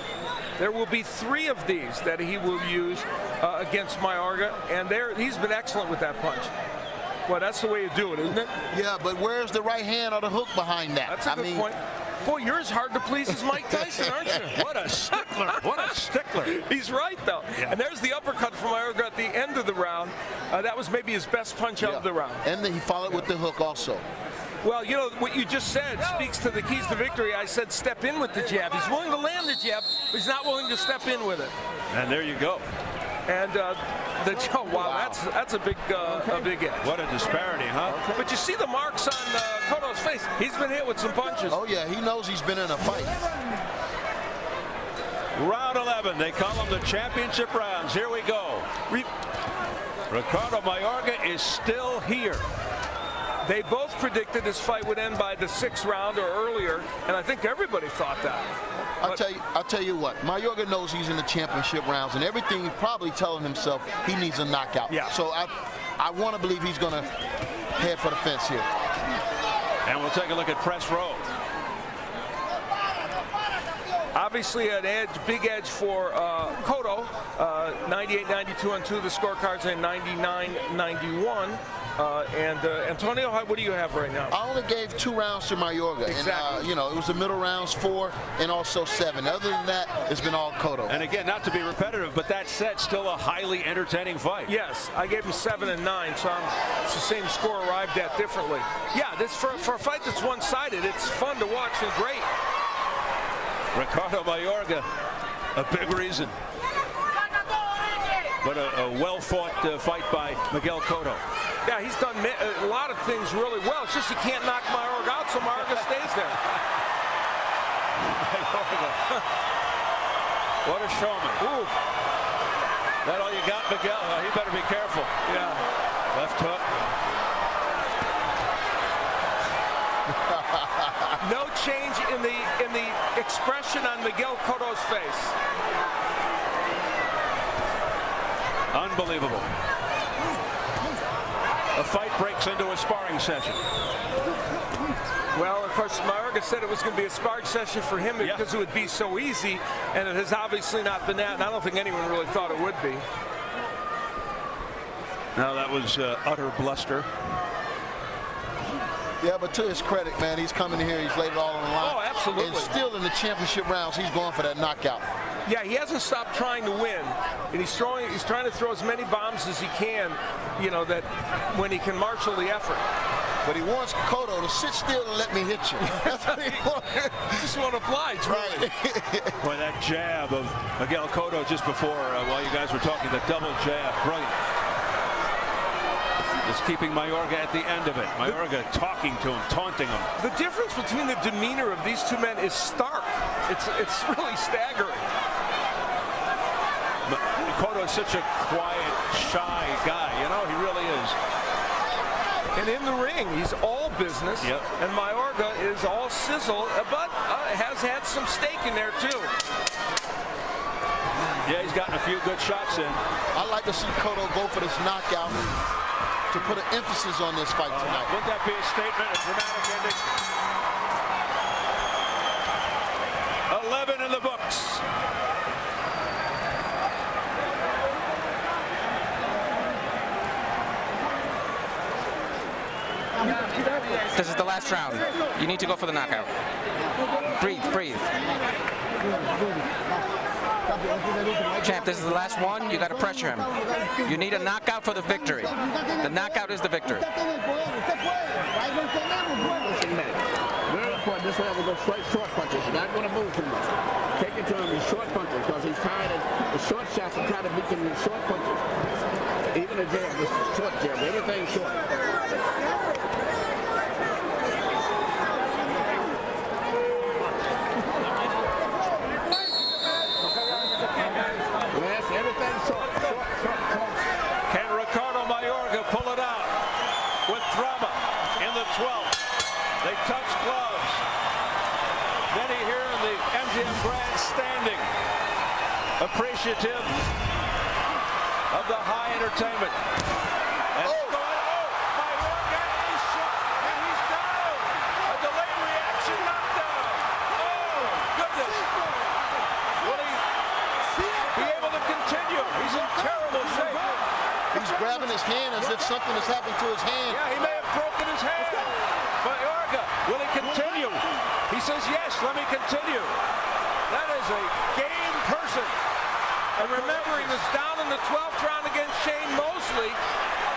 There will be 3 of these that he will use against Mayorga, and he's been excellent with that punch. Well, that's the way you do it, isn't it? Yeah, but where's the right hand or the hook behind that? That's a good point. Boy, you're as hard to please as Mike Tyson, aren't you? What a stickler. What a stickler. He's right, though. Yeah. And there's the uppercut from Mayorga at the end of the round. That was maybe his best punch of the round. And then he followed with the hook also. Well, you know, what you just said speaks to the keys to victory. I said step in with the jab. He's willing to land the jab, but he's not willing to step in with it. And there you go. And that's a big edge. What a disparity, huh? But you see the marks on Cotto's face. He's been hit with some punches. Oh, yeah, he knows he's been in a fight. Round 11, they call them the championship rounds. Here we go. Ricardo Mayorga is still here. They both predicted this fight would end by the 6th round or earlier, and I think everybody thought that. I'll tell you what, Mayorga knows he's in the championship rounds, and everything he's probably telling himself he needs a knockout. Yeah. So I want to believe he's going to head for the fence here. And we'll take a look at press row. Obviously an edge, big edge for Cotto, 98-92 on 2 of the scorecards and 99-91. Antonio, what do you have right now? I only gave 2 rounds to Mayorga. Exactly. And, you know, it was the middle rounds 4 and also 7. Other than that, it's been all Cotto. And again, not to be repetitive, but that said, still a highly entertaining fight. Yes, I gave him 7 and 9, so it's the same score arrived at differently. Yeah, this for a fight that's one-sided, it's fun to watch and great. Ricardo Mayorga, a big reason. But a well-fought fight by Miguel Cotto. Yeah, he's done a lot of things really well. It's just you can't knock Mayorga out, so Mayorga stays there. What a showman. Ooh. That all you got, Miguel? He better be careful. Yeah. Left hook. No change in the expression on Miguel Cotto's face. Unbelievable. The fight breaks into a sparring session. Well, of course, Mayorga said it was going to be a sparring session for him because it would be so easy, and it has obviously not been that, and I don't think anyone really thought it would be. Now that was utter bluster. Yeah, but to his credit, man, he's coming in here, he's laid it all on the line. Oh, absolutely. And still in the championship rounds, he's going for that knockout. Yeah, he hasn't stopped trying to win, and he's trying to throw as many bombs as he can, you know, that when he can marshal the effort. But he wants Cotto to sit still and let me hit you. That's what he wants. He just won't oblige, really. Boy, that jab of Miguel Cotto just before, while you guys were talking, the double jab, brilliant. Just keeping Mayorga at the end of it. Mayorga talking to him, taunting him. The difference between the demeanor of these two men is stark. It's really staggering. Cotto is such a quiet, shy guy. You know, he really is. And in the ring, he's all business. Yep. And Mayorga is all sizzle, but has had some stake in there, too. Yeah, he's gotten a few good shots in. I like to see Cotto go for this knockout to put an emphasis on this fight tonight. Would that be a statement, a dramatic ending? 11 in the books. This is the last round. You need to go for the knockout. Breathe, breathe. Champ, this is the last one. You got to pressure him. You need a knockout for the victory. The knockout is the victory. Very important. This one will go straight short punches. You're not going to move too much. Take it to him in short punches because he's tired of the short shots and trying to beat him in short punches. Even a jab, this short jab, everything short. Can Ricardo Mayorga pull it out with drama in the 12th? They touch gloves. Many here in the MGM Grand standing, appreciative of the high entertainment. And Mayorga is shot, and he's down. A delayed reaction knockdown. Oh, goodness. Will he be able to continue? He's in terrible shape. He's grabbing his hand as if something has happened to his hand. Yeah, he may have broken his hand. Mayorga, will he continue? He says, yes, let me continue. That is a game person. And remember, he was down in the 12th round against Shane Mosley.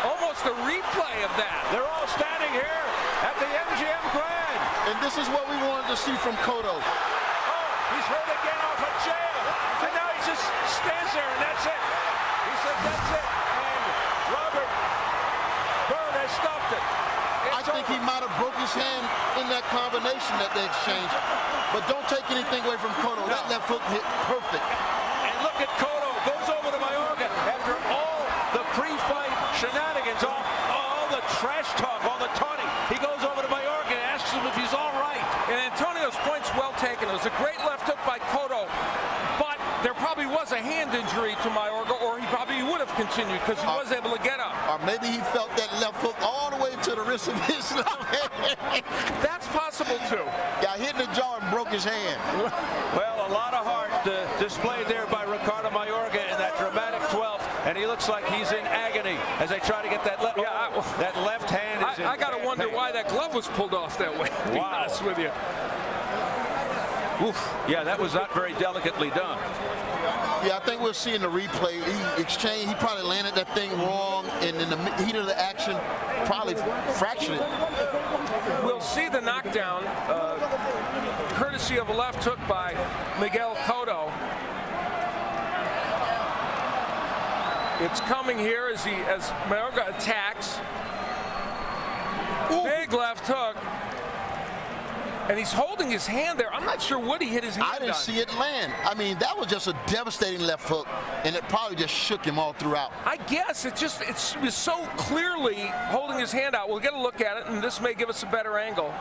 Almost a replay of that. They're all standing here at the MGM Grand. And this is what we wanted to see from Cotto. Oh, he's hurt again off a jab. And now he just stands there, and that's it. He says, that's it. And Robert Byrne has stopped it. I think he might have broke his hand in that combination that they exchanged. But don't take anything away from Cotto. That left hook hit perfect. And look at Cotto, goes over to Mayorga after all the pre-fight shenanigans, all the trash talk, all the taunting. He goes over to Mayorga and asks him if he's all right. And Antonio's point's well taken. It was a great left hook by Cotto, but there probably was a hand injury to Mayorga, or he probably would have continued because he was able to get up. Or maybe he felt that left hook all the way to the wrist of his left hand. That's possible, too. Got hit in the jaw and broke his hand. Well, a lot of heart displayed there by Ricardo Mayorga in that dramatic 12th, and he looks like he's in agony as they try to get that left. That left hand is in I got to wonder why that glove was pulled off that way, to be honest with you. Oof. Yeah, that was not very delicately done. Yeah, I think we're seeing the replay. He probably landed that thing wrong, and in the heat of the action, probably fractured it. We'll see the knockdown, courtesy of a left hook by Miguel Cotto. It's coming here as Mayorga attacks. Ooh. Big left hook. And he's holding his hand there. I'm not sure what he hit his hand on. I didn't see it land. I mean, that was just a devastating left hook, and it probably just shook him all throughout. I guess it was so clearly holding his hand out. We'll get a look at it, and this may give us a better angle.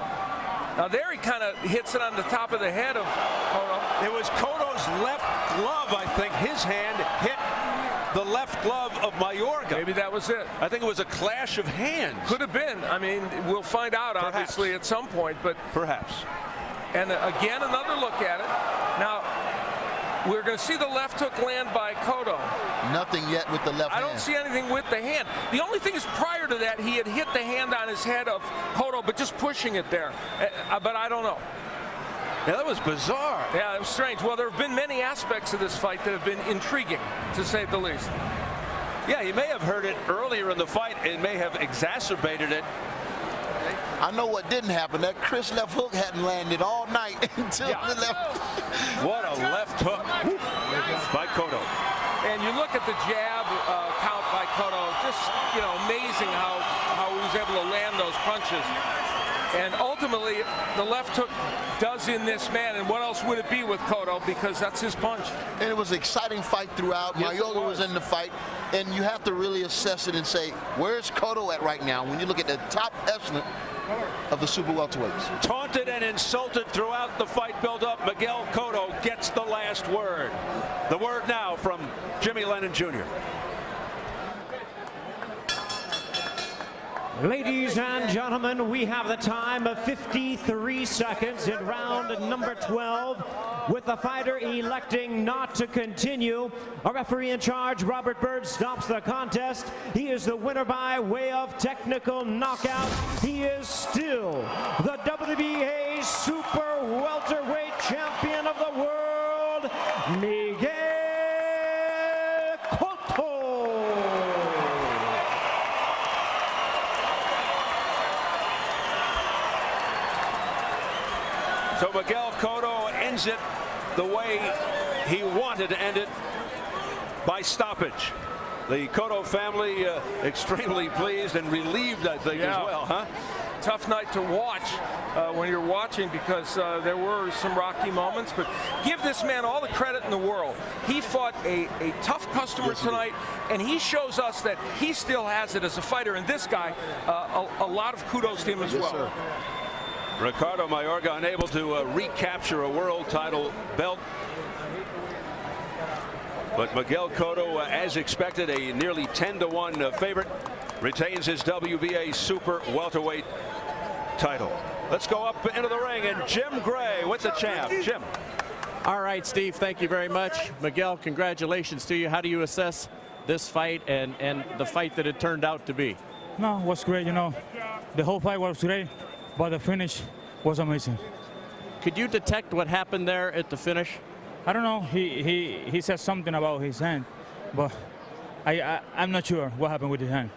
Now there he kind of hits it on the top of the head of Cotto. It was Cotto's left glove, I think. His hand hit the left glove of Mayorga. Maybe that was it. I think it was a clash of hands. Could have been. I mean, we'll find out, Perhaps. obviously, at some point. But perhaps. And again, another look at it. Now, We're going to see the left hook land by Cotto. Nothing yet with the left hand. I don't see anything with the hand. The only thing is prior to that, he had hit the hand on his head of Cotto, but just pushing it there. But I don't know. Yeah, that was bizarre. Yeah, it was strange. Well, there have been many aspects of this fight that have been intriguing, to say the least. Yeah, he may have heard it earlier in the fight. It may have exacerbated it. I know what didn't happen. That Chris left hook hadn't landed all night until the left. What a left hook by Cotto. And you look at the jab count by Cotto, just, you know, amazing how he was able to land those punches. And ultimately, the left hook does in this man. And what else would it be with Cotto? Because that's his punch. And it was an exciting fight throughout. Yes, Mayorga was in the fight. And you have to really assess it and say, where's Cotto at right now? When you look at the top echelon of the super welterweights. Taunted and insulted throughout the fight build-up. Miguel Cotto gets the last word. The word now from Jimmy Lennon Jr. Ladies and gentlemen, we have the time of 53 seconds in round number 12, with the fighter electing not to continue. A referee in charge, Robert Bird, stops the contest. He is the winner by way of technical knockout. He is still the WBA Super Welterweight Champion of the world, Miguel Cotto. So Miguel Cotto ends it the way he wanted to end it, by stoppage. The Cotto family extremely pleased and relieved, I think, as well, huh? Tough night to watch when you're watching, because there were some rocky moments, but give this man all the credit in the world. He fought a tough customer tonight, and he shows us that he still has it as a fighter, and this guy, a lot of kudos to him as well. Sir. Ricardo Mayorga unable to recapture a world title belt. But Miguel Cotto, as expected, a nearly 10-to-1 favorite, retains his WBA Super Welterweight title. Let's go up into the ring, and Jim Gray with the champ. Jim. All right, Steve, thank you very much. Miguel, congratulations to you. How do you assess this fight and the fight that it turned out to be? No, it was great, you know. The whole fight was great, but the finish was amazing. Could you detect what happened there at the finish? I don't know. He said something about his hand, but I'm not sure what happened with his hand.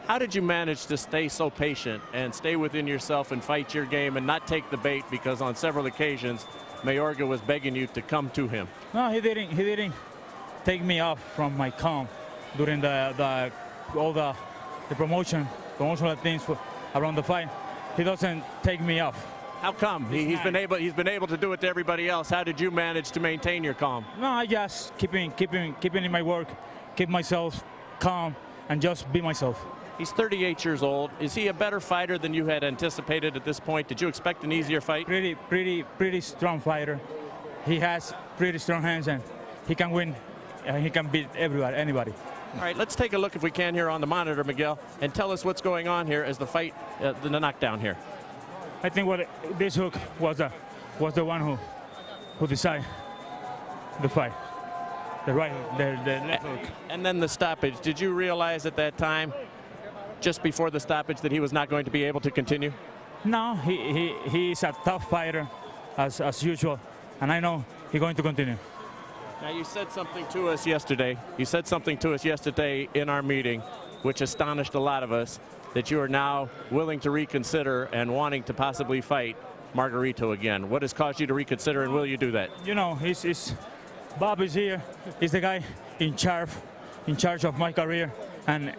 How did you manage to stay so patient and stay within yourself and fight your game and not take the bait, because on several occasions Mayorga was begging you to come to him? No, he didn't take me off from my calm during all the promotional things around the fight. He doesn't take me off. How come? He's been able to do it to everybody else. How did you manage to maintain your calm? No, I just keeping in my work, keep myself calm, and just be myself. He's 38 years old. Is he a better fighter than you had anticipated at this point? Did you expect an easier fight? Pretty strong fighter. He has pretty strong hands, and he can win. He can beat anybody. All right, let's take a look, if we can, here on the monitor, Miguel, and tell us what's going on here as the fight, the knockdown here. I think this hook was the one who decided the fight. The left hook. And then the stoppage. Did you realize at that time, just before the stoppage, that he was not going to be able to continue? No, he is a tough fighter as usual, and I know he's going to continue. Now, you said something to us yesterday. You said something to us yesterday in our meeting, which astonished a lot of us, that you are now willing to reconsider and wanting to possibly fight Margarito again. What has caused you to reconsider, and will you do that? You know, Bob is here. He's the guy in charge of my career, and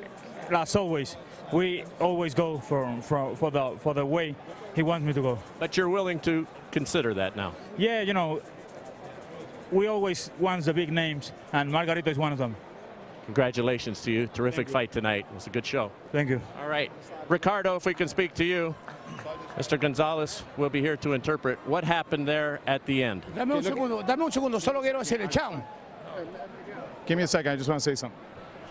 as always, we always go for the way he wants me to go. But you're willing to consider that now? Yeah, you know, we always want the big names, and Margarito is one of them. Congratulations to you. Terrific fight tonight. It was a good show. Thank you. All right. Ricardo, if we can speak to you. Mr. Gonzalez will be here to interpret what happened there at the end. Dame un segundo, solo quiero decir el chao. Give me a second, I just want to say something.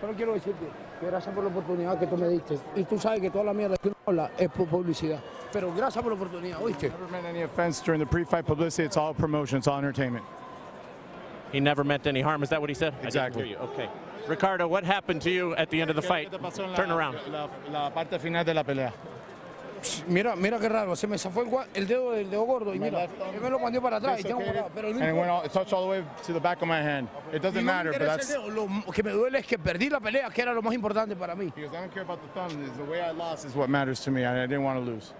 Solo quiero decirte que gracias por la oportunidad que tú me diste. Y tú sabes que toda la mierda que uno habla es por publicidad. Pero gracias por la oportunidad, ¿oíste? Never meant any offense during the pre-fight publicity. It's all promotion, it's all entertainment. He never meant any harm. Is that what he said? Exactly. I didn't hear you. Okay. Ricardo, what happened to you at the end of the fight? Turn around. La parte final de la pelea. Mira, mira qué raro, se me zafó el dedo del dedo gordo y mira, él me lo mandió para atrás y tengo morado, pero no And it went importa. all, it touched all the way to the back of my hand. It doesn't Y no me matter, but interesa that's. el dedo, lo que me duele es que perdí la pelea, que era lo más importante para mí. Because I don't care about the thumb. The way I lost is what matters to me. I didn't want to lose.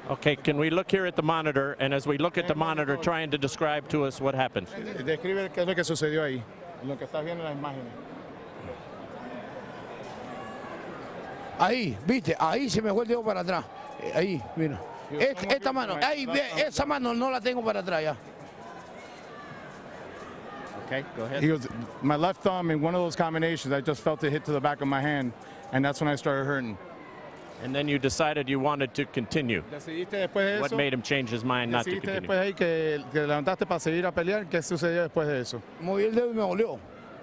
Okay, can we look here at the monitor? And as we look at the monitor, trying to describe to us what happened. Describe qué es lo que sucedió ahí. Lo que estás viendo en las imágenes. Ahí, viste, ahí se me fue el dedo para atrás. Ahí, mira. Esta mano, ahí, esa mano no la tengo para atrás ya. Okay, go ahead. He goes, my left thumb in one of those combinations, I just felt it hit to the back of my hand, and that's when I started hurting. And then you decided you wanted to continue. Decidiste después de What eso. made him change his mind not to Decidiste continue? después de ahí que levantaste para seguir a pelear. ¿Qué sucedió después de eso? Moví el dedo y me dolió.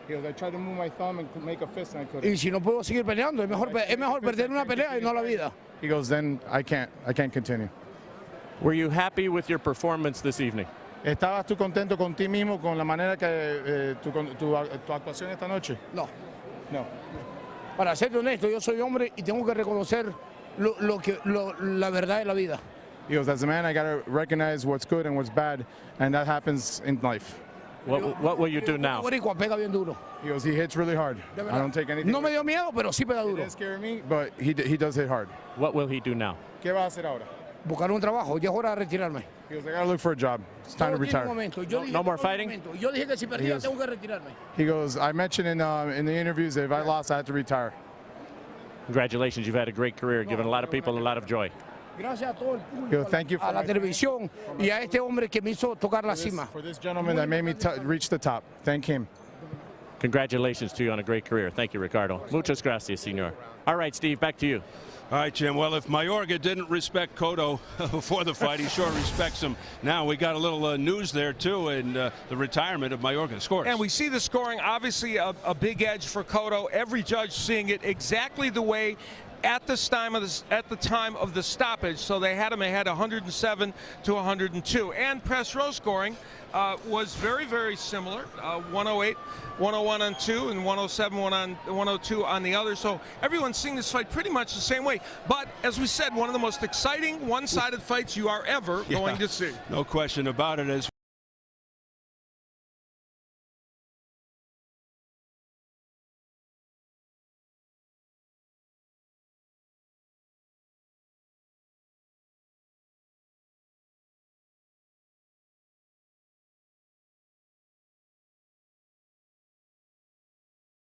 He goes, I tried to move my thumb and make a fist and I couldn't. Y si no puedo seguir peleando, es mejor perder una pelea y no la vida. He goes, then I can't continue. Were you happy with your performance this evening? ¿Estabas tú contento con ti mismo con la manera que tu actuación esta noche? No. No. Para serte honesto, yo soy hombre y tengo que reconocer la verdad de la vida. He goes, as a man, I got to recognize what's good and what's bad, and that happens in life. What will you do now? Boricua pega bien duro. He goes, he hits really hard. I don't take anything. No me dio miedo, pero sí pega It duro. didn't scare me, but he does hit hard. What will he do now? ¿Qué va a hacer ahora? Buscar un trabajo, ya es hora de retirarme. He goes, I got to look for a job. It's time to Todo tiene un retire. momento. Yo dije No more que todo fighting? un momento. Yo dije que si perdía goes- tengo que retirarme. He goes, I mentioned in the interviews that if I lost, I had to retire. Congratulations, you've had a great career, given a lot of people a lot of joy. Gracias a todo el Yo, público, thank you a for la my- televisión y a este hombre que me hizo tocar la cima. For this gentleman that made me reach the top. Thank him. Congratulations to you on a great career. Thank you, Ricardo. Muchas gracias, senor. All right, Steve, back to you. All right, Jim. Well, if Mayorga didn't respect Cotto before the fight, he sure respects him now. We got a little news there, too, in the retirement of Mayorga. Scores. And we see the scoring, obviously a big edge for Cotto. Every judge seeing it exactly the way at the time of the stoppage. So they had him ahead 107 to 102. And press row scoring was very, very similar. 108, 101 on two, and 107, 102 on the other. So everyone's seeing this fight pretty much the same way. But as we said, one of the most exciting one-sided fights you are ever going to see. No question about it. As